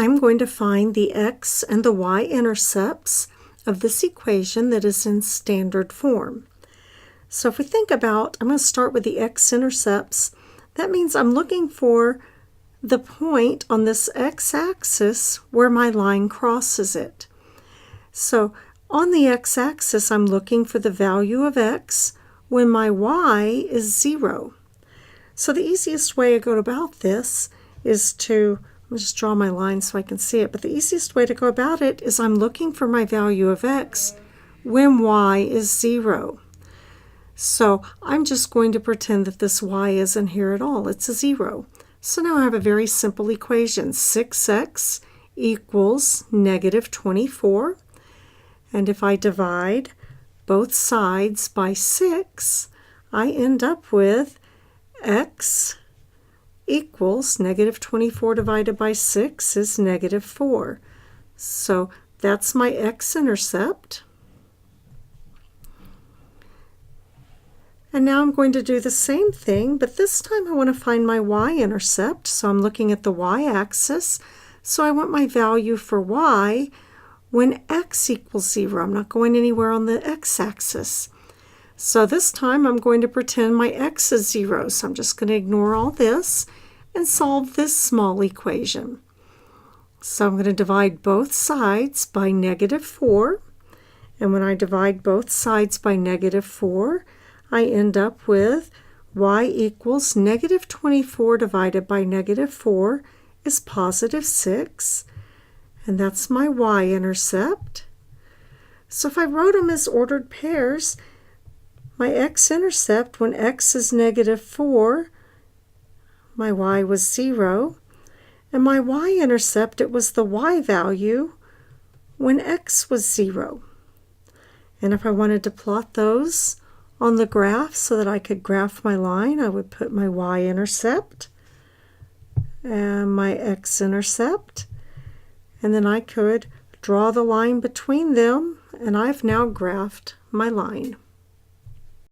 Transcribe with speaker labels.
Speaker 1: I'm going to find the x and the y-intercepts of this equation that is in standard form. So if we think about, I'm going to start with the x-intercepts. That means I'm looking for the point on this x-axis where my line crosses it. So on the x-axis, I'm looking for the value of x when my y is 0. So the easiest way to go about this is to, let me just draw my line so I can see it, but the easiest way to go about it is I'm looking for my value of x when y is 0. So I'm just going to pretend that this y isn't here at all. It's a 0. So now I have a very simple equation. 6x equals negative 24. And if I divide both sides by 6, I end up with x equals negative 24 divided by 6 is negative 4. So that's my x-intercept. And now I'm going to do the same thing, but this time I want to find my y-intercept. So I'm looking at the y-axis. So I want my value for y when x equals 0. I'm not going anywhere on the x-axis. So this time I'm going to pretend my x is 0. So I'm just going to ignore all this and solve this small equation. So I'm going to divide both sides by negative 4. And when I divide both sides by negative 4, I end up with y equals negative 24 divided by negative 4 is positive 6. And that's my y-intercept. So if I wrote them as ordered pairs, my x-intercept when x is negative 4, my y was 0. And my y-intercept, it was the y value when x was 0. And if I wanted to plot those on the graph so that I could graph my line, I would put my y-intercept and my x-intercept, and then I could draw the line between them, and I've now graphed my line.